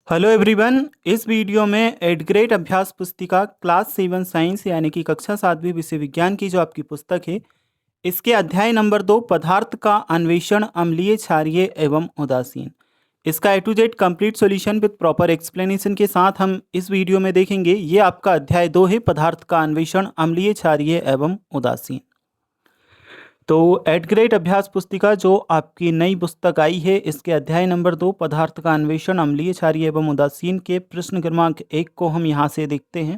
Hello everyone. इस video में eight grade अभ्यास पुस्तिका क्लास 7 साइंस यानी कि कक्षा 7वीं विषय विज्ञान की जो आपकी पुस्तक है, इसके अध्याय नंबर 2 पदार्थ का अन्वेषण अम्लीय, क्षारीय एवं उदासीन, इसका A to Z complete solution with proper explanation के साथ हम इस वीडियो में देखेंगे। ये आपका अध्याय 2 है, पदार्थ का अन्वेषण अम्लीय, क्षारीय एवं उदासीन। तो एट ग्रेड अभ्यास पुस्तिका जो आपकी नई पुस्तक आई है, इसके अध्याय नंबर 2 पदार्थ का अन्वेषण अम्लीय, क्षारीय एवं उदासीन के प्रश्न क्रमांक 1 को हम यहाँ से देखते हैं।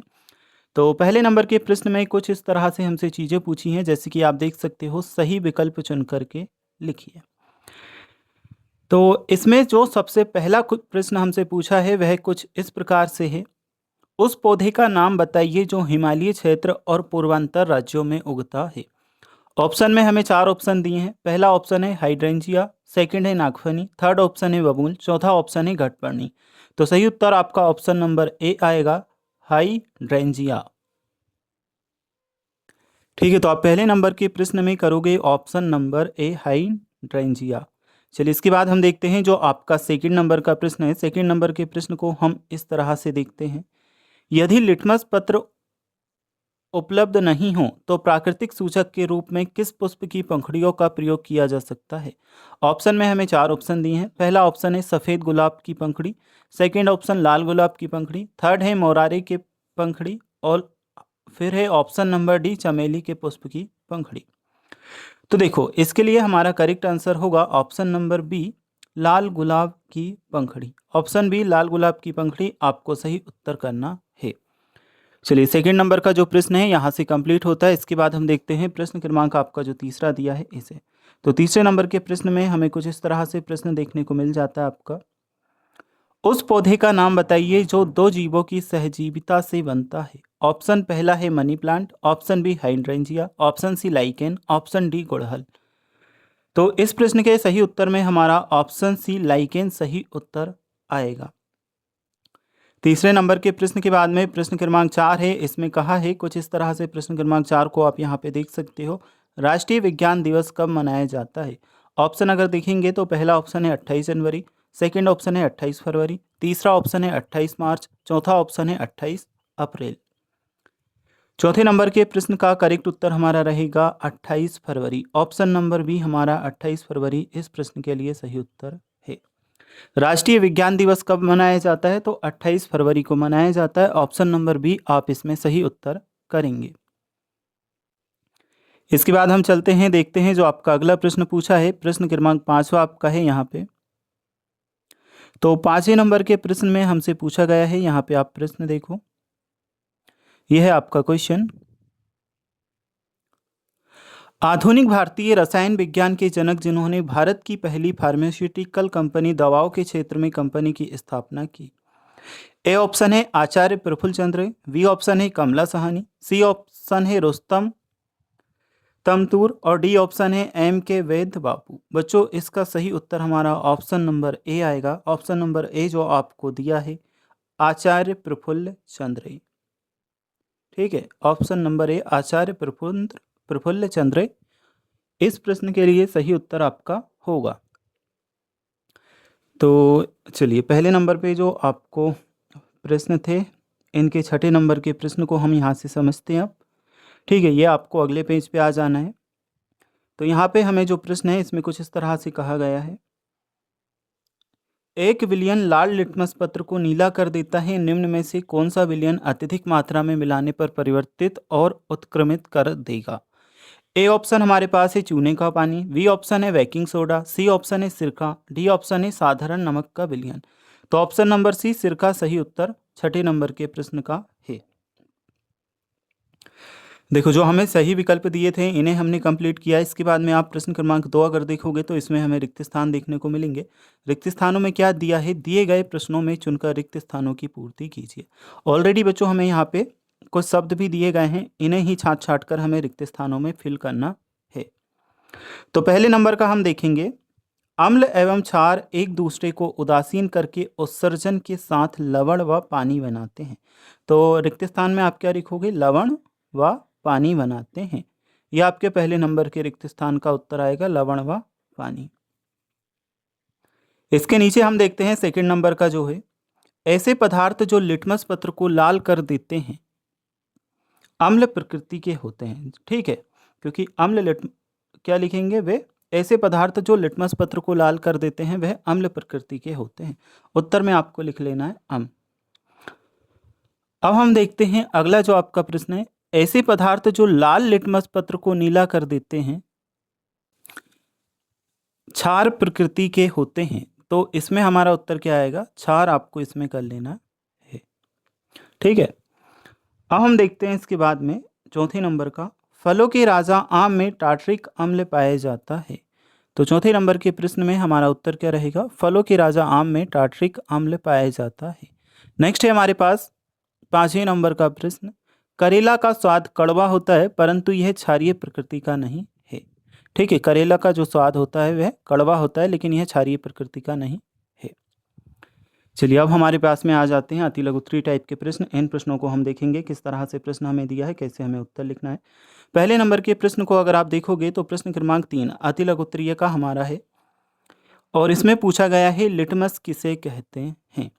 तो पहले नंबर के प्रश्न में कुछ इस तरह से हमसे चीज़ें पूछी हैं, जैसे कि आप देख सकते हो, सही विकल्प चुन करके लिखिए। तो इसमें जो सबसे पहला प्रश्न हमसे पूछा है वह कुछ इस प्रकार से है, उस पौधे का नाम बताइए जो हिमालय क्षेत्र और पूर्वांचल राज्यों में उगता है। ऑप्शन में हमें 4 ऑप्शन दिए हैं। पहला ऑप्शन है हाइड्रेंजिया, सेकंड है नागफनी, थर्ड ऑप्शन है बबूल, चौथा ऑप्शन है घटपर्णी। तो सही उत्तर आपका ऑप्शन नंबर ए आएगा, हाइड्रेंजिया। ठीक है, तो आप पहले नंबर के प्रश्न में करोगे ऑप्शन नंबर ए, हाइड्रेंजिया। चलिए, इसके बाद हम देखते हैं जो आपका सेकंड नंबर का प्रश्न है। सेकंड नंबर के प्रश्न को हम इस तरह से देखते हैं, यदि लिटमस पत्र उपलब्ध नहीं हो तो प्राकृतिक सूचक के रूप में किस पुष्प की पंखुड़ियों का प्रयोग किया जा सकता है। ऑप्शन में हमें 4 ऑप्शन दिए हैं। पहला ऑप्शन है सफ़ेद गुलाब की पंखुड़ी, सेकंड ऑप्शन लाल गुलाब की पंखुड़ी, थर्ड है मोरारे की पंखुड़ी और फिर है ऑप्शन नंबर डी, चमेली के पुष्प की पंखुड़ी। तो देखो, इसके लिए हमारा करेक्ट आंसर होगा ऑप्शन नंबर बी, लाल गुलाब की पंखुड़ी। ऑप्शन बी, लाल गुलाब की पंखुड़ी आपको सही उत्तर करना है। चलिए, सेकंड नंबर का जो प्रश्न है यहाँ से कंप्लीट होता है। इसके बाद हम देखते हैं प्रश्न क्रमांक आपका जो तीसरा दिया है इसे। तो तीसरे नंबर के प्रश्न में हमें कुछ इस तरह से प्रश्न देखने को मिल जाता है आपका, उस पौधे का नाम बताइए जो 2 जीवों की सहजीविता से बनता है। ऑप्शन पहला है money plant, option B hydrangea, option C lichen, option D गुड़हल। तो इस प्रश्न के सही उत्तर में हमारा ऑप्शन सी लाइकेन सही उत्तर आएगा। तीसरे नंबर के प्रश्न के बाद में प्रश्न क्रमांक 4 है। इसमें कहा है कुछ इस तरह से, प्रश्न क्रमांक 4 को आप यहाँ पे देख सकते हो, राष्ट्रीय विज्ञान दिवस कब मनाया जाता है। ऑप्शन अगर देखेंगे तो पहला ऑप्शन है 28 जनवरी, सेकंड ऑप्शन है 28 फरवरी, तीसरा ऑप्शन है 28 मार्च, चौथा ऑप्शन है 28 अप्रैल। चौथे नंबर के प्रश्न का करेक्ट उत्तर हमारा रहेगा 28 फरवरी। ऑप्शन नंबर बी हमारा 28 फरवरी इस प्रश्न के लिए सही उत्तर है। राष्ट्रीय विज्ञान दिवस कब मनाया जाता है, तो 28 फरवरी को मनाया जाता है। ऑप्शन नंबर बी आप इसमें सही उत्तर करेंगे। इसके बाद हम चलते हैं, देखते हैं जो आपका अगला प्रश्न पूछा है। प्रश्न क्रमांक 5वां आपका है यहाँ पे। तो 5वें नंबर के प्रश्न में हमसे पूछा गया है, यहाँ पे आप प्रश्न देखो, यह है आपका क्वेश्चन, आधुनिक भारतीय रसायन विज्ञान के जनक जिन्होंने भारत की पहली फार्मास्यूटिकल कंपनी दवाओं के क्षेत्र में कंपनी की स्थापना की। ए ऑप्शन है आचार्य प्रफुल्ल चंद्र, बी ऑप्शन है कमला सहानी, सी ऑप्शन है रुस्तम तमतूर और डी ऑप्शन है एम के वैद्य बापू। बच्चों, इसका सही उत्तर हमारा ऑप्शन नंबर ए आएगा। ऑप्शन नंबर ए जो आपको दिया है, आचार्य प्रफुल्ल चंद्र। ठीक है, ऑप्शन नंबर ए आचार्य प्रफुल्ल चंद्र इस प्रश्न के लिए सही उत्तर आपका होगा। तो चलिए, पहले नंबर पे जो आपको प्रश्न थे, इनके छठे नंबर के प्रश्न को हम यहाँ से समझते हैं अब। ठीक है, ये आपको अगले पेज पे आ जाना है। तो यहाँ पे हमें जो प्रश्न है इसमें कुछ इस तरह से कहा गया है, 1 विलियन लाल लिटमस पत्र को नीला कर देता है, निम्न में से कौन सा विलियन अत्यधिक मात्रा में मिलाने पर परिवर्तित और उत्क्रमित कर देगा। ए ऑप्शन हमारे पास है चूने का पानी, बी ऑप्शन है बेकिंग सोडा, सी ऑप्शन है सिरका, डी ऑप्शन है साधारण नमक का विलयन। तो ऑप्शन नंबर सी सिरका सही उत्तर छठे नंबर के प्रश्न का है। देखो, जो हमें सही विकल्प दिए थे इन्हें हमने कंप्लीट किया। इसके बाद में आप प्रश्न क्रमांक 2 अगर देखोगे तो इसमें हमें रिक्त स्थान देखने को मिलेंगे। रिक्त स्थानों में क्या दिया है, दिए गए प्रश्नों में चुनकर रिक्त स्थानों की पूर्ति कीजिए। ऑलरेडी बच्चों हमें यहाँ पे कुछ शब्द भी दिए गए हैं, इन्हें ही छांट छांट कर हमें रिक्त स्थानों में फिल करना है। तो पहले नंबर का हम देखेंगे, अम्ल एवं क्षार एक दूसरे को उदासीन करके उत्सर्जन के साथ लवण व पानी बनाते हैं। तो रिक्त स्थान में आप क्या लिखोगे, लवण व पानी बनाते हैं। यह आपके पहले नंबर के रिक्त स्थान का उत्तर आएगा, लवण व पानी। इसके नीचे हम देखते हैं सेकंड नंबर का जो है, ऐसे पदार्थ जो लिटमस पत्र को लाल कर देते हैं अम्ल प्रकृति के होते हैं। ठीक है, क्योंकि क्या लिखेंगे, वे ऐसे पदार्थ जो लिटमस पत्र को लाल कर देते हैं वह अम्ल प्रकृति के होते हैं। उत्तर में आपको लिख लेना है अम्ल। अब हम देखते हैं अगला जो आपका प्रश्न है, ऐसे पदार्थ जो लाल लिटमस पत्र को नीला कर देते हैं क्षार प्रकृति के होते हैं। तो इसमें हमारा उत्तर क्या आएगा, क्षार आपको इसमें कर लेना है। ठीक है, अब हम देखते हैं इसके बाद में चौथे नंबर का, फलों के राजा आम में टार्टरिक अम्ल पाया जाता है। तो चौथे नंबर के प्रश्न में हमारा उत्तर क्या रहेगा, फलों के राजा आम में टार्टरिक अम्ल पाया जाता है। नेक्स्ट है हमारे पास पांचवें नंबर का प्रश्न, करेला का स्वाद कड़वा होता है परंतु यह क्षारीय प्रकृति का नहीं है। ठीक है, करेला का जो स्वाद होता है वह कड़वा होता है लेकिन यह क्षारीय प्रकृति का नहीं है। चलिए अब हमारे पास में आ जाते हैं अति लघुत्तरीय टाइप के प्रश्न। इन प्रश्नों को हम देखेंगे किस तरह से प्रश्न हमें दिया है, कैसे हमें उत्तर लिखना है। पहले नंबर के प्रश्न को अगर आप देखोगे तो प्रश्न क्रमांक 3 अति लघुत्तरीय का हमारा है और इसमें पूछा गया है लिटमस किसे कहते हैं।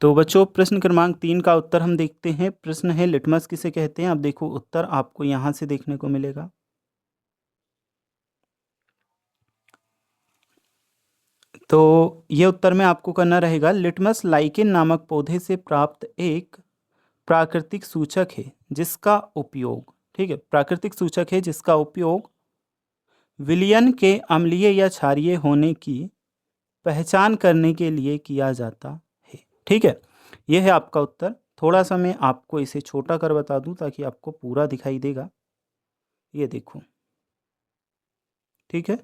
तो बच्चों प्रश्न क्रमांक 3 का उत्तर हम देखते हैं। प्रश्न है लिटमस किसे कहते हैं। अब देखो उत्तर आपको यहां से देखने को मिलेगा। तो ये उत्तर में आपको करना रहेगा, लिटमस लाइकेन नामक पौधे से प्राप्त एक प्राकृतिक सूचक है जिसका उपयोग, ठीक है, प्राकृतिक सूचक है जिसका उपयोग विलयन के अम्लीय या क्षारीय होने की पहचान करने के लिए किया जाता है। ठीक है, यह है आपका उत्तर। थोड़ा सा मैं आपको इसे छोटा कर बता दूं ताकि आपको पूरा दिखाई देगा। ये देखो, ठीक है,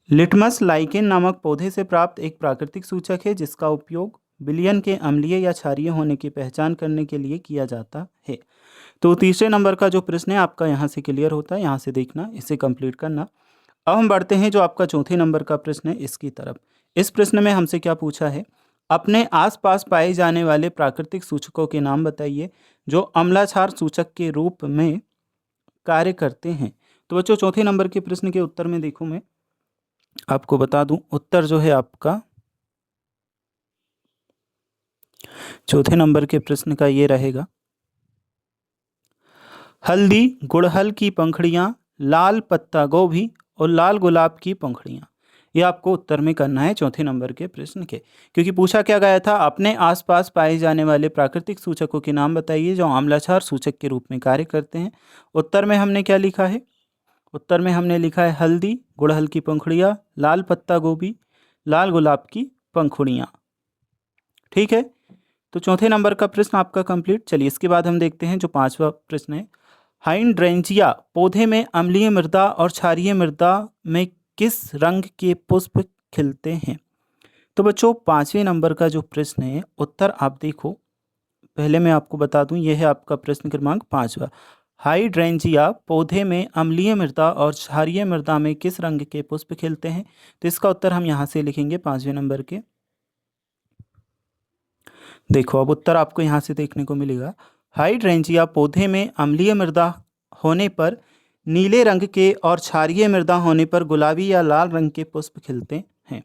लिटमस लाइकेन नामक पौधे से प्राप्त एक प्राकृतिक सूचक है जिसका उपयोग विलयन के अम्लीय या क्षारीय होने की पहचान करने के लिए किया जाता है। तो तीसरे नंबर का जो प्रश्न है आपका यहाँ से क्लियर होता है, यहाँ से देखना, इसे कंप्लीट करना। अब हम बढ़ते हैं जो आपका चौथे नंबर का प्रश्न है इसकी तरफ। इस प्रश्न में हमसे क्या पूछा है, अपने आसपास पाए जाने वाले प्राकृतिक सूचकों के नाम बताइए जो अम्लाक्षार सूचक के रूप में कार्य करते हैं। तो बच्चों चौथे नंबर के प्रश्न के उत्तर में देखो मैं आपको बता दूं, उत्तर जो है आपका चौथे नंबर के प्रश्न का ये रहेगा, हल्दी, गुड़हल की पंखुड़ियाँ, लाल पत्ता गोभी और लाल गुलाब की पंखुड़ियाँ। ये आपको उत्तर में करना है चौथे नंबर के प्रश्न के, क्योंकि पूछा क्या गया था, अपने आसपास पाए जाने वाले प्राकृतिक सूचकों के नाम बताइए जो अम्लाक्षार सूचक के रूप में कार्य करते हैं। उत्तर में हमने क्या लिखा है, उत्तर में हमने लिखा है हल्दी, गुड़हल की पंखुड़ियाँ, लाल पत्ता गोभी, लाल गुलाब की पंखुड़ियाँ। ठीक है, तो चौथे नंबर का प्रश्न आपका कंप्लीट। चलिए इसके बाद हम देखते हैं जो पांचवा प्रश्न है, हाइड्रेंजिया पौधे में अम्लीय मृदा और क्षारीय मृदा में किस रंग के पुष्प खिलते हैं। तो बच्चों पांचवें नंबर का जो प्रश्न है उत्तर आप देखो, पहले मैं आपको बता दूं, यह है आपका प्रश्न क्रमांक 5वां, हाइड्रेंजिया पौधे में अम्लीय मृदा और क्षारीय मृदा में किस रंग के पुष्प खिलते हैं। तो इसका उत्तर हम यहाँ से लिखेंगे 5वें नंबर के। देखो अब उत्तर आपको यहाँ से देखने को मिलेगा, हाइड्रेंजिया पौधे में अम्लीय मृदा होने पर नीले रंग के और क्षारीय मृदा होने पर गुलाबी या लाल रंग के पुष्प खिलते हैं।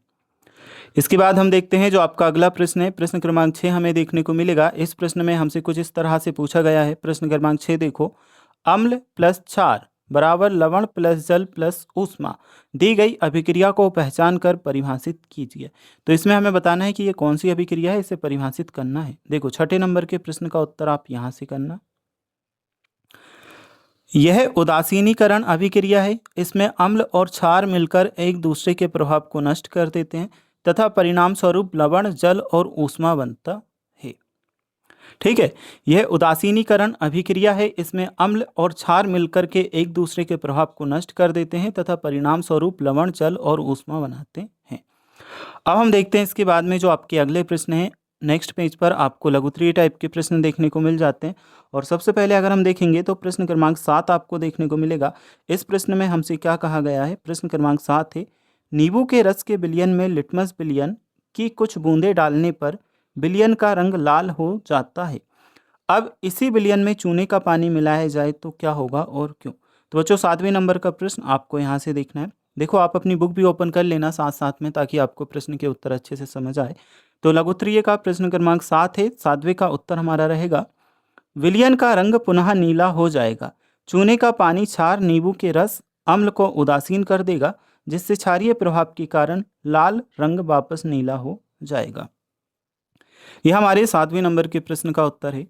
इसके बाद हम देखते हैं जो आपका अगला प्रश्न है, प्रश्न क्रमांक 6 हमें देखने को मिलेगा। इस प्रश्न में हमसे कुछ इस तरह से पूछा गया है। प्रश्न क्रमांक 6 देखो, अम्ल प्लस क्षार बराबर लवण प्लस जल प्लस ऊष्मा दी गई अभिक्रिया को पहचान कर परिभाषित कीजिए। तो इसमें हमें बताना है कि ये कौन सी अभिक्रिया है, इसे परिभाषित करना है। देखो छठे नंबर के प्रश्न का उत्तर आप यहाँ से करना, यह उदासीनीकरण अभिक्रिया है। इसमें अम्ल और क्षार मिलकर एक दूसरे के प्रभाव को नष्ट कर देते हैं तथा परिणाम स्वरूप लवण जल और ऊष्मा बनता है। ठीक है, यह उदासीनीकरण अभिक्रिया है। इसमें अम्ल और क्षार मिलकर के एक दूसरे के प्रभाव को नष्ट कर देते हैं तथा परिणाम स्वरूप लवण जल और ऊष्मा बनाते हैं। अब हम देखते हैं इसके बाद में जो आपके अगले प्रश्न हैं। नेक्स्ट पेज पर आपको लघुत्तरीय टाइप के प्रश्न देखने को मिल जाते हैं और सबसे पहले अगर हम देखेंगे तो प्रश्न क्रमांक 7 आपको देखने को मिलेगा। इस प्रश्न में हमसे क्या कहा गया है, प्रश्न क्रमांक 7 है, नींबू के रस के विलयन में लिटमस विलयन की कुछ बूंदें डालने पर विलयन का रंग लाल हो जाता है। अब इसी विलयन में चूने का पानी मिलाया जाए तो क्या होगा और क्यों। तो बच्चों 7वें नंबर का प्रश्न आपको यहाँ से देखना है। देखो आप अपनी बुक भी ओपन कर लेना साथ साथ में ताकि आपको प्रश्न के उत्तर अच्छे से समझ आए। तो लघुत्तरीय का प्रश्न क्रमांक 7 है। 7वें का उत्तर हमारा रहेगा विलयन का रंग पुनः नीला हो जाएगा, चूने का पानी क्षार नींबू के रस अम्ल को उदासीन कर देगा, जिससे क्षारीय प्रभाव के कारण लाल रंग वापस नीला हो जाएगा। यह हमारे 7वें नंबर के प्रश्न का उत्तर है।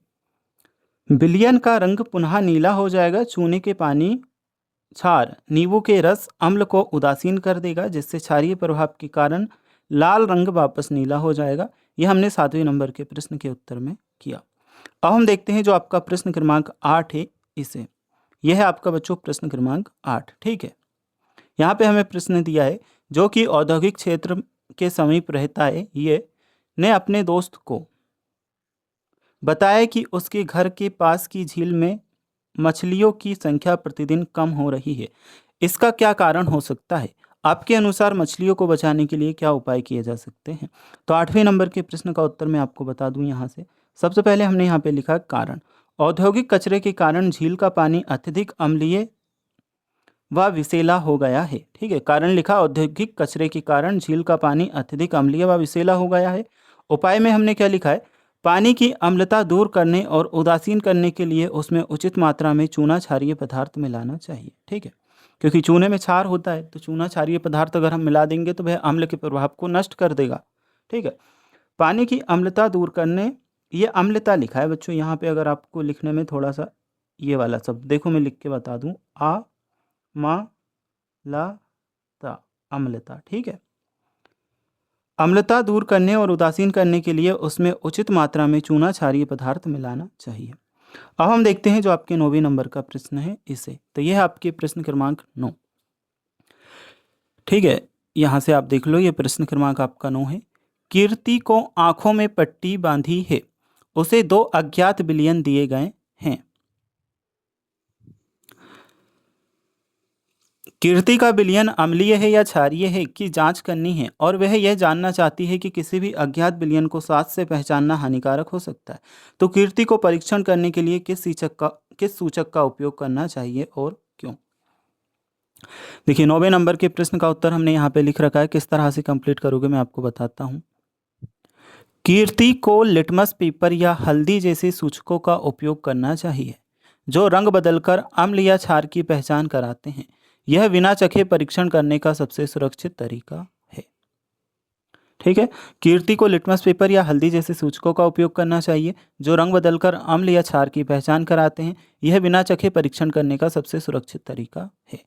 विलयन का रंग पुनः नीला हो जाएगा, चूने के पानी क्षार नींबू के रस अम्ल को उदासीन कर देगा, जिससे क्षारीय प्रभाव के कारण लाल रंग वापस नीला हो जाएगा। यह हमने 7वें नंबर के प्रश्न के उत्तर में किया। अब हम देखते हैं जो आपका प्रश्न क्रमांक 8 है इसे। यह है आपका बच्चों प्रश्न क्रमांक 8। ठीक है, यहाँ पे हमें प्रश्न दिया है जो कि औद्योगिक क्षेत्र के समीप रहता है, ये ने अपने दोस्त को बताया कि उसके घर के पास की झील में मछलियों की संख्या प्रतिदिन कम हो रही है। इसका क्या कारण हो सकता है? आपके अनुसार मछलियों को बचाने के लिए क्या उपाय किए जा सकते हैं? तो 8वें नंबर के प्रश्न का उत्तर मैं आपको बता दूं यहाँ से। सबसे पहले हमने यहाँ पे लिखा कारण। औद्योगिक कचरे के कारण झील का पानी अत्यधिक अम्लीय व विषैला हो गया है। ठीक है, कारण लिखा औद्योगिक कचरे के कारण झील का पानी अत्यधिक अम्लीय व विषैला हो गया है। उपाय में हमने क्या लिखा है? पानी की अम्लता दूर करने और उदासीन करने के लिए उसमें उचित मात्रा में चूना क्षारीय पदार्थ मिलाना चाहिए। ठीक है, क्योंकि चूने में क्षार होता है, तो चूना क्षारीय पदार्थ अगर हम मिला देंगे तो वह अम्ल के प्रभाव को नष्ट कर देगा। ठीक है, पानी की अम्लता दूर करने, ये अम्लता लिखा है बच्चों यहाँ पे। अगर आपको लिखने में थोड़ा सा ये वाला शब्द देखो, मैं लिख के बता दूं, आ मा ला ता, अम्लता। ठीक है, अम्लता दूर करने और उदासीन करने के लिए उसमें उचित मात्रा में चूना क्षारीय पदार्थ मिलाना चाहिए। अब हम देखते हैं जो आपके 9वें नंबर का प्रश्न है इसे। तो यह है आपके प्रश्न क्रमांक 9। ठीक है, यहाँ से आप देख लो, ये प्रश्न क्रमांक आपका 9 है। कीर्ति को आंखों में पट्टी बांधी है, उसे 2 अज्ञात विलयन दिए गए हैं। कीर्ति का विलयन अम्लीय है या क्षारीय है की जांच करनी है, और वह यह जानना चाहती है कि किसी भी अज्ञात विलयन को साथ से पहचानना हानिकारक हो सकता है। तो कीर्ति को परीक्षण करने के लिए किस सूचक का उपयोग करना चाहिए और क्यों? देखिए, 9वें नंबर के प्रश्न का उत्तर हमने यहाँ पे लिख रखा है। किस तरह से कंप्लीट करोगे मैं आपको बताता हूँ। कीर्ति को लिटमस पेपर या हल्दी जैसे सूचकों का उपयोग करना चाहिए जो रंग बदलकर अम्ल या क्षार की पहचान कराते हैं। यह बिना चखे परीक्षण करने का सबसे सुरक्षित तरीका है। ठीक है, कीर्ति को लिटमस पेपर या हल्दी जैसे सूचकों का उपयोग करना चाहिए जो रंग बदलकर अम्ल या क्षार की पहचान कराते हैं। यह बिना चखे परीक्षण करने का सबसे सुरक्षित तरीका है।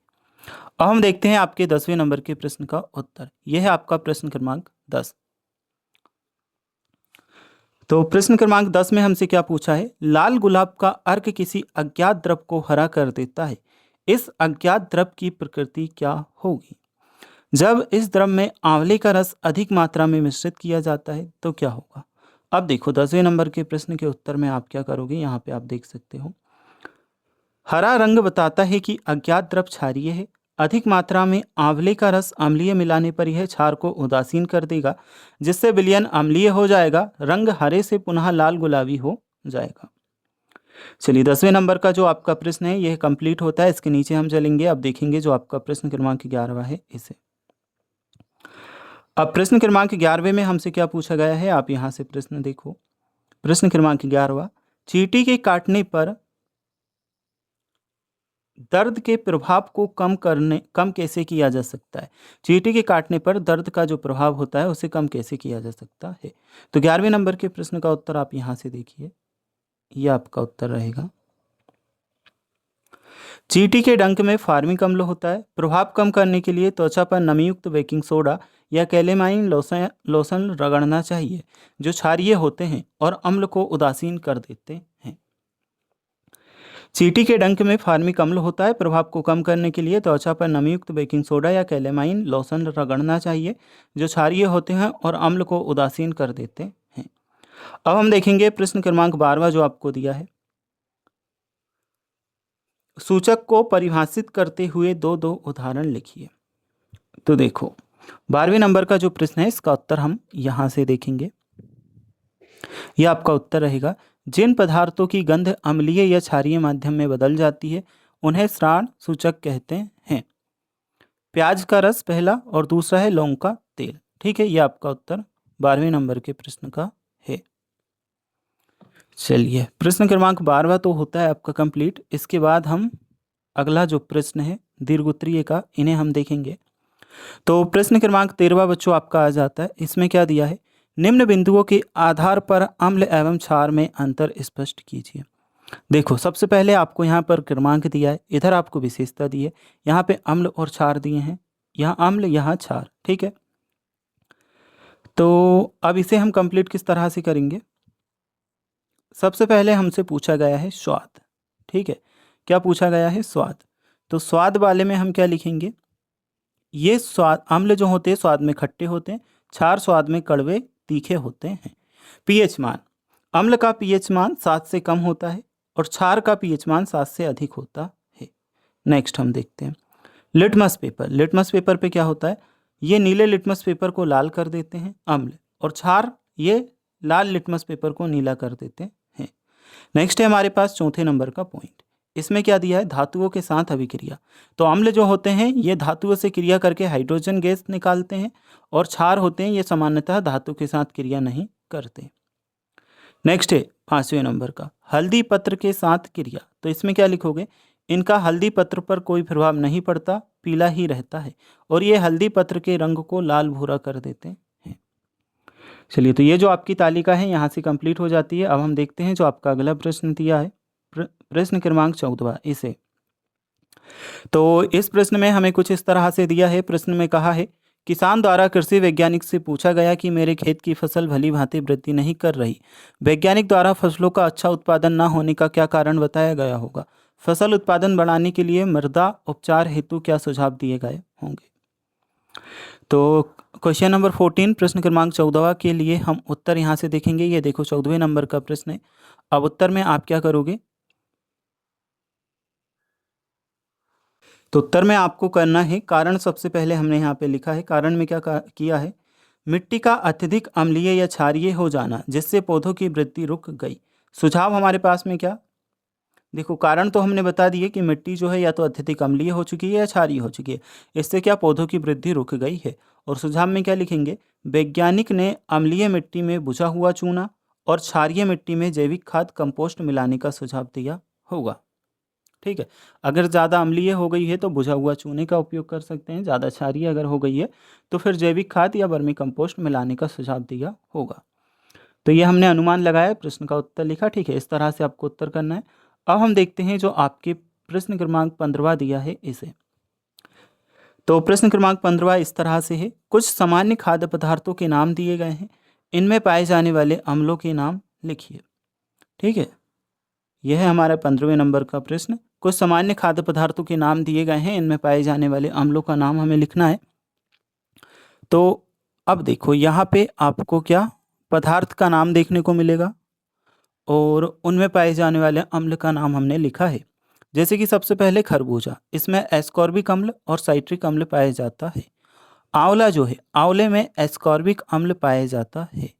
अब हम देखते हैं आपके 10वें नंबर के प्रश्न का उत्तर। यह है आपका प्रश्न क्रमांक 10। तो प्रश्न क्रमांक 10 में हमसे क्या पूछा है? लाल गुलाब का अर्क किसी अज्ञात द्रव को हरा कर देता है। इस अज्ञात द्रव की प्रकृति क्या होगी? जब इस द्रव में आंवले का रस अधिक मात्रा में मिश्रित किया जाता है तो क्या होगा? अब देखो, 10वें नंबर के प्रश्न के उत्तर में आप क्या करोगे, यहाँ पे आप देख सकते हो। हरा रंग बताता है कि अज्ञात द्रव क्षारीय है। अधिक मात्रा में आंवले का रस अम्लीय मिलाने पर यह क्षार को उदासीन कर देगा, जिससे विलयन अम्लीय हो जाएगा। रंग हरे से पुनः लाल गुलाबी हो जाएगा। चलिए, 10वें नंबर का जो आपका प्रश्न है यह कंप्लीट होता है। इसके नीचे हम चलेंगे, अब देखेंगे जो आपका प्रश्न क्रमांक 11वां है इसे। अब प्रश्न क्रमांक 11वें में हमसे क्या पूछा गया है, आप यहाँ से प्रश्न देखो। प्रश्न क्रमांक 11वां, चींटी के काटने पर दर्द के प्रभाव को कम कैसे किया जा सकता है? चींटी के काटने पर दर्द का जो प्रभाव होता है उसे कम कैसे किया जा सकता है? तो 11वें नंबर के प्रश्न का उत्तर आप यहाँ से देखिए, यह आपका उत्तर रहेगा। चींटी के डंक में फार्मिक अम्ल होता है। प्रभाव कम करने के लिए त्वचा पर नमीयुक्त बेकिंग सोडा या कैलेमाइन लोशन रगड़ना चाहिए जो क्षारीय होते हैं और अम्ल को उदासीन कर देते हैं। चींटी के डंक में फार्मिक अम्ल होता है। प्रभाव को कम करने के लिए त्वचा पर नमीयुक्त बेकिंग सोडा या कैलेमाइन लोशन रगड़ना चाहिए जो क्षारीय होते हैं और अम्ल को उदासीन कर देते हैं। अब हम देखेंगे प्रश्न क्रमांक 12वां जो आपको दिया है। सूचक को परिभाषित करते हुए दो उदाहरण लिखिए। तो देखो, 12वें नंबर का जो प्रश्न है इसका उत्तर हम यहाँ से देखेंगे। यह आपका उत्तर रहेगा, जिन पदार्थों की गंध अम्लीय या क्षारीय माध्यम में बदल जाती है उन्हें स्राव सूचक कहते हैं। प्याज का रस पहला और दूसरा है लौंग का तेल। ठीक है, यह आपका उत्तर 12वें नंबर के प्रश्न का है। चलिए, प्रश्न क्रमांक 12वां तो होता है आपका कंप्लीट। इसके बाद हम अगला जो प्रश्न है दीर्घ उत्तरीय का, इन्हें हम देखेंगे। तो प्रश्न क्रमांक 13वां बच्चों आपका आ जाता है। इसमें क्या दिया है, निम्न बिंदुओं के आधार पर अम्ल एवं क्षार में अंतर स्पष्ट कीजिए। देखो, सबसे पहले आपको यहाँ पर क्रमांक दिया है, इधर आपको विशेषता दी है, यहाँ पे अम्ल और क्षार दिए हैं, यहाँ अम्ल यहाँ क्षार, ठीक है। तो अब इसे हम कंप्लीट किस तरह से करेंगे। सबसे पहले हमसे पूछा गया है स्वाद, ठीक है। क्या पूछा गया है, स्वाद। तो स्वाद वाले में हम क्या लिखेंगे, ये स्वाद अम्ल जो होते हैं स्वाद में खट्टे होते हैं, क्षार स्वाद में कड़वे तीखे होते हैं। पीएच मान, अम्ल का पीएच मान 7 से कम होता है और क्षार का पीएच मान 7 से अधिक होता है। नेक्स्ट हम देखते हैं लिटमस पेपर। लिटमस पेपर पे क्या होता है, ये नीले लिटमस पेपर को लाल कर देते हैं अम्ल, और क्षार ये लाल लिटमस पेपर को नीला कर देते हैं। नेक्स्ट है हमारे पास चौथे नंबर का पॉइंट। इसमें क्या दिया है, धातुओं के साथ अभिक्रिया। तो अम्ल जो होते हैं ये धातुओं से क्रिया करके हाइड्रोजन गैस निकालते हैं, और क्षार होते हैं ये सामान्यतः धातु के साथ क्रिया नहीं करते। नेक्स्ट है 5वें नंबर का हल्दी पत्र के साथ क्रिया। तो इसमें क्या लिखोगे, इनका हल्दी पत्र पर कोई प्रभाव नहीं पड़ता, पीला ही रहता है, और ये हल्दी पत्र के रंग को लाल भूरा कर देते हैं। चलिए, तो ये जो आपकी तालिका है यहाँ से कंप्लीट हो जाती है। अब हम देखते हैं जो आपका अगला प्रश्न दिया है, प्रश्न क्रमांक 14 इसे। तो इस प्रश्न में हमें कुछ इस तरह से दिया है। प्रश्न में कहा है, किसान द्वारा कृषि वैज्ञानिक से पूछा गया कि मेरे खेत की फसल भली भांति वृद्धि नहीं कर रही। वैज्ञानिक द्वारा फसलों का अच्छा उत्पादन न होने का क्या कारण बताया गया होगा। फसल उत्पादन बढ़ाने के लिए मृदा उपचार हेतु क्या सुझाव दिए गए होंगे। तो क्वेश्चन नंबर 14 प्रश्न क्रमांक 14 के लिए हम उत्तर यहाँ से देखेंगे। ये देखो 14वें नंबर का प्रश्न है। अब उत्तर में आप क्या करोगे, तो उत्तर में आपको करना है कारण। सबसे पहले हमने यहाँ पे लिखा है, कारण में क्या किया है, मिट्टी का अत्यधिक अम्लीय या क्षारीय हो जाना जिससे पौधों की वृद्धि रुक गई। सुझाव हमारे पास में क्या, देखो कारण तो हमने बता दिए कि मिट्टी जो है या तो अत्यधिक अम्लीय हो चुकी है या क्षारीय हो चुकी है, इससे क्या पौधों की वृद्धि रुक गई है। और सुझाव में क्या लिखेंगे, वैज्ञानिक ने अम्लीय मिट्टी में बुझा हुआ चूना और क्षारीय मिट्टी में जैविक खाद कंपोस्ट मिलाने का सुझाव दिया होगा। ठीक है, अगर ज़्यादा अम्लीय हो गई है तो बुझा हुआ चूने का उपयोग कर सकते हैं, ज़्यादा क्षारीय अगर हो गई है तो फिर जैविक खाद या वर्मी कंपोस्ट मिलाने का सुझाव दिया होगा। तो ये हमने अनुमान लगाया, प्रश्न का उत्तर लिखा। ठीक है, इस तरह से आपको उत्तर करना है। अब हम देखते हैं जो आपके प्रश्न क्रमांक 15 दिया है इसे। तो प्रश्न क्रमांक 15 इस तरह से है, कुछ सामान्य खाद्य पदार्थों के नाम दिए गए हैं, इनमें पाए जाने वाले अम्लों के नाम लिखिए। ठीक है, यह है हमारा 15वें नंबर का प्रश्न। कुछ सामान्य खाद्य पदार्थों के नाम दिए गए हैं, इनमें पाए जाने वाले अम्लों का नाम हमें लिखना है। तो अब देखो यहाँ पे आपको क्या पदार्थ का नाम देखने को मिलेगा और उनमें पाए जाने वाले अम्ल का नाम हमने लिखा है। जैसे कि सबसे पहले खरबूजा, इसमें एस्कॉर्बिक अम्ल और साइट्रिक अम्ल पाया जाता है। आंवला जो है, आंवले में एस्कॉर्बिक अम्ल पाया जाता है।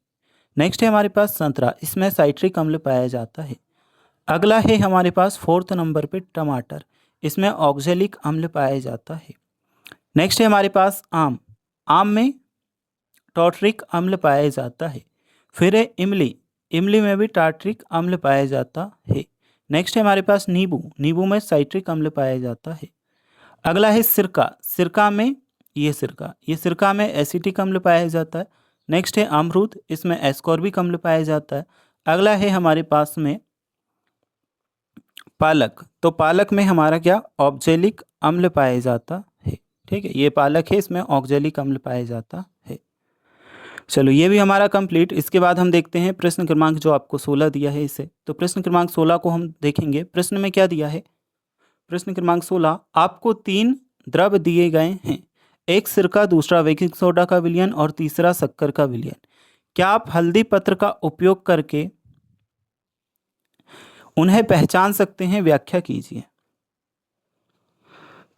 नेक्स्ट है हमारे पास संतरा, इसमें साइट्रिक अम्ल पाया जाता है। अगला है हमारे पास 4th नंबर पे टमाटर, इसमें ऑक्जेलिक अम्ल पाया जाता है। नेक्स्ट है हमारे पास आम, आम में टार्ट्रिक अम्ल पाया जाता है। फिर है इमली, इमली में भी टार्ट्रिक अम्ल पाया जाता है। नेक्स्ट है हमारे पास नींबू, नींबू में साइट्रिक अम्ल पाया जाता है। अगला है सिरका, सिरका में ये सिरका में एसिटिक अम्ल पाया जाता है। नेक्स्ट है अमरूद, इसमें एस्कॉर्बिक अम्ल पाया जाता है। अगला है हमारे पास में पालक, तो पालक में हमारा क्या ऑक्जेलिक अम्ल पाया जाता है। ठीक है, ये पालक है, इसमें ऑक्जेलिक अम्ल पाया जाता है। चलो, ये भी हमारा कंप्लीट। इसके बाद हम देखते हैं प्रश्न क्रमांक जो आपको 16 दिया है इसे। तो प्रश्न क्रमांक 16 को हम देखेंगे। प्रश्न में क्या दिया है, प्रश्न क्रमांक 16, आपको 3 द्रव दिए गए हैं, एक सिरका, दूसरा बेकिंग सोडा का विलयन और तीसरा शक्कर का विलयन। क्या आप हल्दी पत्र का उपयोग करके उन्हें पहचान सकते हैं, व्याख्या कीजिए।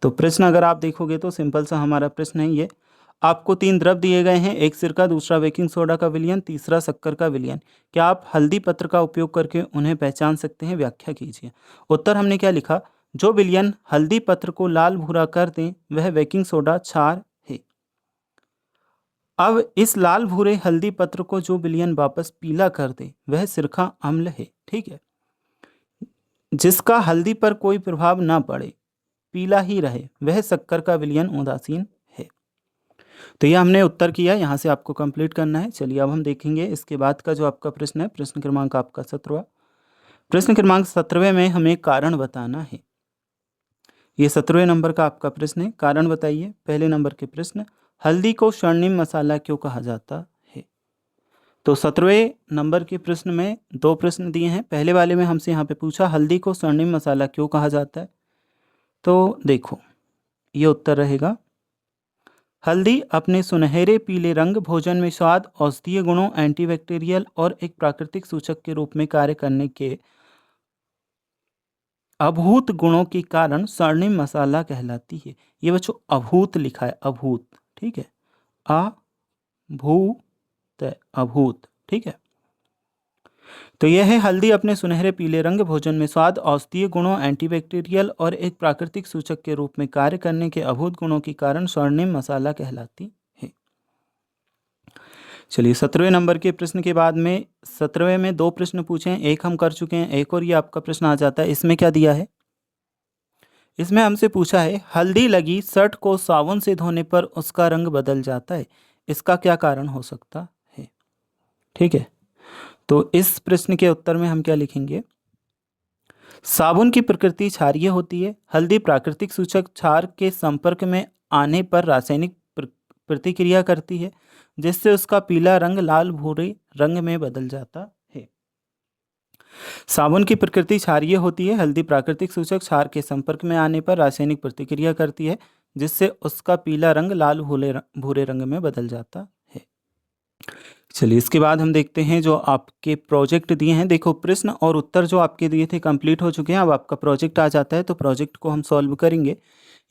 तो प्रश्न अगर आप देखोगे तो सिंपल सा हमारा प्रश्न है ये, आपको 3 द्रव दिए गए हैं, एक सिरका, दूसरा बेकिंग सोडा का विलयन, तीसरा शक्कर का विलयन। क्या आप हल्दी पत्र का उपयोग करके उन्हें पहचान सकते हैं, व्याख्या कीजिए। उत्तर हमने क्या लिखा, जो विलयन हल्दी पत्र को लाल भूरा कर दें वह बेकिंग सोडा क्षार है। अब इस लाल भूरे हल्दी पत्र को जो विलयन वापस पीला कर दे वह सिरका अम्ल है। ठीक है, जिसका हल्दी पर कोई प्रभाव ना पड़े, पीला ही रहे, वह शक्कर का विलयन उदासीन है। तो यह हमने उत्तर किया, यहाँ से आपको कंप्लीट करना है। चलिए अब हम देखेंगे इसके बाद का जो आपका प्रश्न है, प्रश्न क्रमांक आपका 17। प्रश्न क्रमांक 17 में हमें कारण बताना है। ये 17वें नंबर का आपका प्रश्न है, कारण बताइए। पहले नंबर के प्रश्न, हल्दी को स्वर्णिम मसाला क्यों कहा जाता है? तो 17वें नंबर के प्रश्न में दो प्रश्न दिए हैं। पहले वाले में हमसे यहाँ पे पूछा हल्दी को स्वर्णिम मसाला क्यों कहा जाता है। तो देखो ये उत्तर रहेगा, हल्दी अपने सुनहरे पीले रंग, भोजन में स्वाद, औषधीय गुणों, एंटीबैक्टीरियल और एक प्राकृतिक सूचक के रूप में कार्य करने के अभूत गुणों के कारण स्वर्णिम मसाला कहलाती है। ये बच्चों अभूत लिखा है, अभूत। ठीक है, अभूत, अभूत। ठीक है, तो यह है हल्दी अपने सुनहरे पीले रंग, भोजन में स्वाद, औषधीय गुणों, एंटीबैक्टीरियल और एक प्राकृतिक सूचक के रूप में कार्य करने के अभूत गुणों के कारण स्वर्णिम मसाला कहलाती है। चलिए 17वें नंबर के प्रश्न के बाद में 17वें में दो प्रश्न पूछे हैं, एक हम कर चुके हैं, एक और ये आपका प्रश्न आ जाता है। इसमें क्या दिया है, इसमें हमसे पूछा है हल्दी लगी शर्ट को साबुन से धोने पर उसका रंग बदल जाता है, इसका क्या कारण हो सकता है। ठीक है, तो इस प्रश्न के उत्तर में हम क्या लिखेंगे, साबुन की प्रकृति क्षारीय होती है, हल्दी प्राकृतिक सूचक क्षार के संपर्क में आने पर रासायनिक प्रतिक्रिया करती है, जिससे उसका पीला रंग लाल भूरे रंग में बदल जाता है। साबुन की प्रकृति क्षारीय होती है, हल्दी प्राकृतिक सूचक क्षार के संपर्क में आने पर रासायनिक प्रतिक्रिया करती है, जिससे उसका पीला रंग लाल भूरे रंग में बदल जाता है। चलिए इसके बाद हम देखते हैं जो आपके प्रोजेक्ट दिए हैं। देखो प्रश्न और उत्तर जो आपके दिए थे कंप्लीट हो चुके हैं, अब आपका प्रोजेक्ट आ जाता है, तो प्रोजेक्ट को हम सॉल्व करेंगे।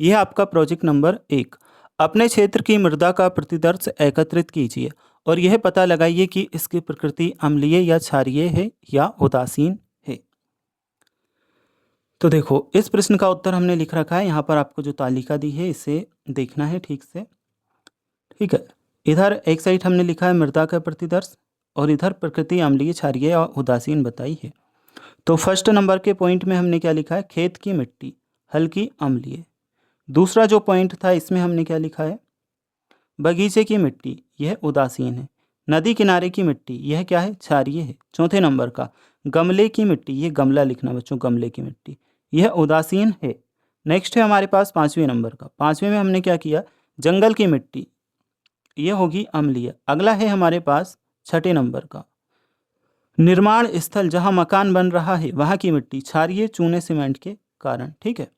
यह आपका प्रोजेक्ट नंबर 1, अपने क्षेत्र की मृदा का प्रतिदर्श एकत्रित कीजिए और यह पता लगाइए कि इसकी प्रकृति अम्लीय या क्षारीय है या उदासीन है। तो देखो इस प्रश्न का उत्तर हमने लिख रखा है, यहाँ पर आपको जो तालिका दी है इसे देखना है ठीक से। ठीक है, इधर एक साइड हमने लिखा है मृदा का प्रतिदर्श और इधर प्रकृति अम्लीय, क्षारीय और उदासीन बताई है। तो फर्स्ट नंबर के पॉइंट में हमने क्या लिखा है, खेत की मिट्टी हल्की अम्लीय। दूसरा जो पॉइंट था इसमें हमने क्या लिखा है, बगीचे की मिट्टी यह उदासीन है। नदी किनारे की मिट्टी यह क्या है, क्षारीय है। चौथे नंबर का गमले की मिट्टी, ये गमला लिखना बच्चों, गमले की मिट्टी यह उदासीन है। नेक्स्ट है हमारे पास 5वें नंबर का, 5वें में हमने क्या किया, जंगल की मिट्टी यह होगी अम्लीय। अगला है हमारे पास 6ठे नंबर का, निर्माण स्थल जहां मकान बन रहा है वहां की मिट्टी क्षारीय, चूने सीमेंट के कारण। ठीक है,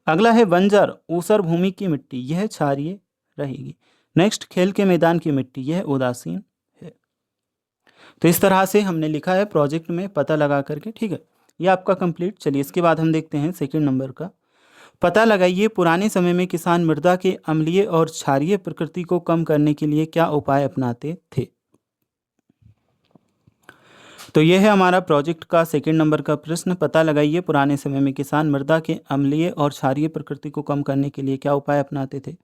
अगला है बंजर ऊसर भूमि की मिट्टी यह क्षारीय रहेगी। नेक्स्ट खेल के मैदान की मिट्टी यह उदासीन है। तो इस तरह से हमने लिखा है प्रोजेक्ट में पता लगा करके। ठीक है, ये आपका कंप्लीट। चलिए इसके बाद हम देखते हैं सेकंड नंबर का, पता लगाइए पुराने समय में किसान मृदा के अम्लीय और क्षारीय प्रकृति को कम करने के लिए क्या उपाय अपनाते थे। तो यह है हमारा प्रोजेक्ट का सेकंड नंबर का प्रश्न, पता लगाइए पुराने समय में किसान मृदा के अम्लीय और क्षारीय प्रकृति को कम करने के लिए क्या उपाय अपनाते थे।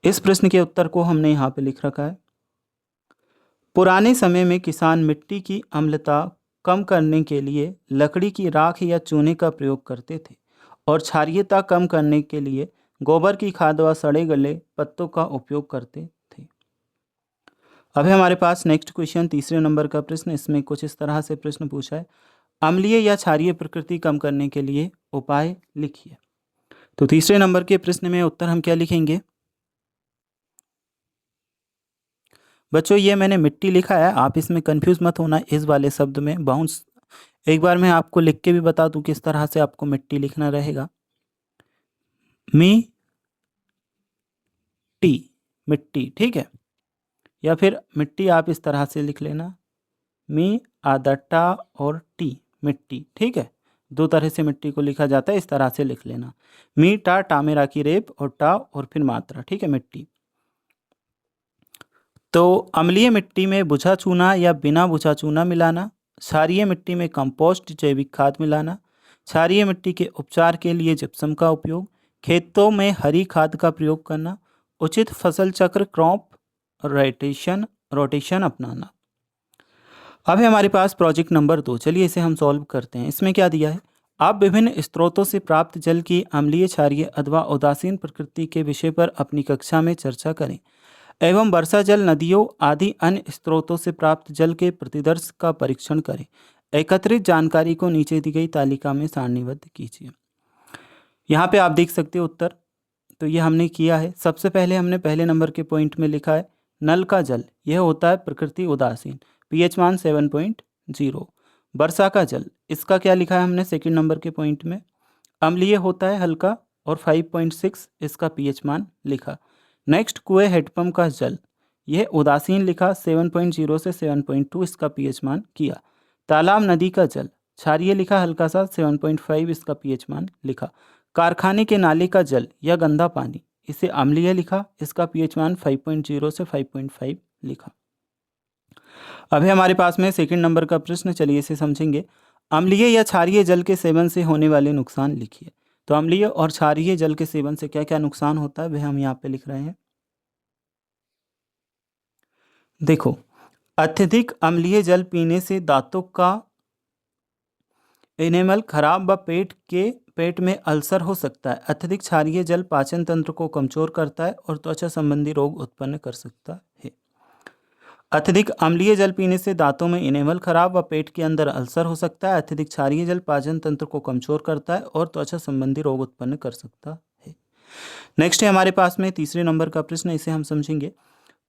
इस प्रश्न के उत्तर को हमने यहाँ पे लिख रखा है, पुराने समय में किसान मिट्टी की अम्लता कम करने के लिए लकड़ी की राख या चूने का प्रयोग करते थे और क्षारीयता कम करने के लिए गोबर की खाद व सड़े गले पत्तों का उपयोग करते थे। अब है हमारे पास नेक्स्ट क्वेश्चन, तीसरे नंबर का प्रश्न। इसमें कुछ इस तरह से प्रश्न पूछा है, अम्लीय या क्षारीय प्रकृति कम करने के लिए उपाय लिखिए। तो तीसरे नंबर के प्रश्न में उत्तर हम क्या लिखेंगे बच्चों, ये मैंने मिट्टी लिखा है, आप इसमें कंफ्यूज मत होना इस वाले शब्द में, बाउंस। एक बार मैं आपको लिख के भी बता दूं किस तरह से आपको मिट्टी लिखना रहेगा, मी टी, मिट्टी। ठीक है, या फिर मिट्टी आप इस तरह से लिख लेना, मी आधा टा और टी, मिट्टी। ठीक है, दो तरह से मिट्टी को लिखा जाता है, इस तरह से लिख लेना, मी टा, टा में राखी रेप और टा और फिर मात्रा। ठीक है, मिट्टी। तो अम्लीय मिट्टी में बुझा चूना या बिना बुझा चूना मिलाना, क्षारीय मिट्टी में कंपोस्ट जैविक खाद मिलाना, क्षारीय मिट्टी के उपचार के लिए जिप्सम का उपयोग, खेतों में हरी खाद का प्रयोग करना, उचित फसल चक्र क्रॉप रोटेशन अपनाना। अब है हमारे पास प्रोजेक्ट नंबर 2। चलिए इसे हम सॉल्व करते हैं। इसमें क्या दिया है, आप विभिन्न स्रोतों से प्राप्त जल की अम्लीय, क्षारीय अथवा उदासीन प्रकृति के विषय पर अपनी कक्षा में चर्चा करें एवं वर्षा जल, नदियों आदि अन्य स्रोतों से प्राप्त जल के प्रतिदर्श का परीक्षण करें। एकत्रित जानकारी को नीचे दी गई तालिका में सारणीबद्ध कीजिए। यहाँ पे आप देख सकते हो उत्तर, तो ये हमने किया है। सबसे पहले हमने पहले नंबर के पॉइंट में लिखा है नल का जल, यह होता है प्रकृति उदासीन, पीएच मान 7.0। वर्षा का जल, इसका क्या लिखा है हमने सेकंड नंबर के पॉइंट में, अम्लीय होता है हल्का और 5.6 इसका पीएच मान लिखा। नेक्स्ट कुएं हेडपम्प का जल, यह उदासीन लिखा, 7.0 से 7.2 इसका पीएच मान किया। तालाब नदी का जल क्षारीय लिखा हल्का सा, 7.5 इसका पीएच मान लिखा। कारखाने के नाले का जल या गंदा पानी, इसे अम्लीय लिखा, इसका पीएच मान 5.0 से 5.5 लिखा। अभी हमारे पास में सेकंड नंबर का प्रश्न, चलिए इसे समझेंगे। अम्लीय या क्षारीय जल के सेवन से होने वाले नुकसान लिखिए। तो अम्लीय और क्षारीय जल के सेवन से क्या क्या नुकसान होता है वह हम यहाँ पे लिख रहे हैं। देखो, अत्यधिक अम्लीय जल पीने से दांतों का एनेमल खराब व पेट में अल्सर हो सकता है। अत्यधिक क्षारीय जल पाचन तंत्र को कमजोर करता है और त्वचा संबंधी रोग उत्पन्न कर सकता है। अत्यधिक अम्लीय जल पीने से दांतों में इनेमल खराब व पेट के अंदर अल्सर हो सकता है। अत्यधिक क्षारीय जल पाचन तंत्र को कमजोर करता है और त्वचा संबंधी रोग उत्पन्न कर सकता है। नेक्स्ट है हमारे पास में तीसरे नंबर का प्रश्न, इसे हम समझेंगे।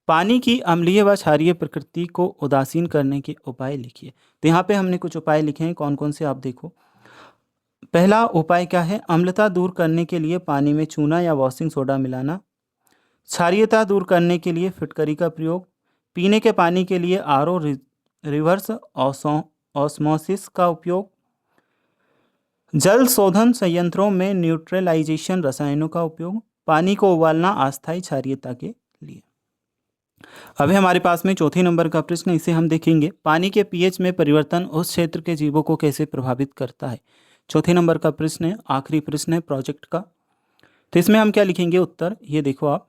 पानी की अम्लीय व क्षारीय प्रकृति को उदासीन करने के उपाय लिखिए। तो यहाँ पे हमने कुछ उपाय लिखे हैं, कौन कौन से आप देखो। पहला उपाय क्या है, अम्लता दूर करने के लिए पानी में चूना या वॉशिंग सोडा मिलाना। क्षारीयता दूर करने के लिए फिटकरी का प्रयोग। पीने के पानी के लिए आरओ रिवर्स ऑस्मोसिस का उपयोग। जल शोधन संयंत्रों में न्यूट्रलाइजेशन रसायनों का उपयोग। पानी को उबालना अस्थायी क्षारीयता के लिए। अभी हमारे पास में चौथे नंबर का प्रश्न, इसे हम देखेंगे। पानी के पीएच में परिवर्तन उस क्षेत्र के जीवों को कैसे प्रभावित करता है। चौथे नंबर का प्रश्न है, आखिरी प्रश्न है प्रोजेक्ट का। तो इसमें हम क्या लिखेंगे उत्तर, ये देखो आप।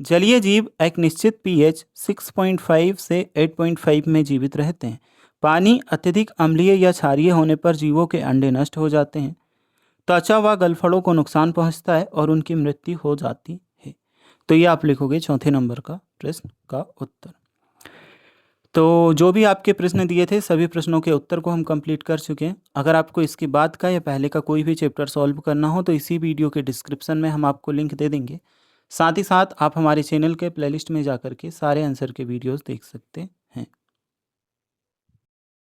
जलीय जीव एक निश्चित पीएच 6.5 से 8.5 में जीवित रहते हैं। पानी अत्यधिक अम्लीय या क्षारीय होने पर जीवों के अंडे नष्ट हो जाते हैं, त्वचा व गलफड़ों को नुकसान पहुंचता है और उनकी मृत्यु हो जाती है। तो ये आप लिखोगे चौथे नंबर का प्रश्न का उत्तर। तो जो भी आपके प्रश्न दिए थे सभी प्रश्नों के उत्तर को हम कंप्लीट कर चुके हैं। अगर आपको इसके बाद का या पहले का कोई भी चैप्टर सॉल्व करना हो तो इसी वीडियो के डिस्क्रिप्शन में हम आपको लिंक दे देंगे। साथ ही साथ आप हमारे चैनल के प्लेलिस्ट में जाकर के सारे आंसर के वीडियोस देख सकते हैं।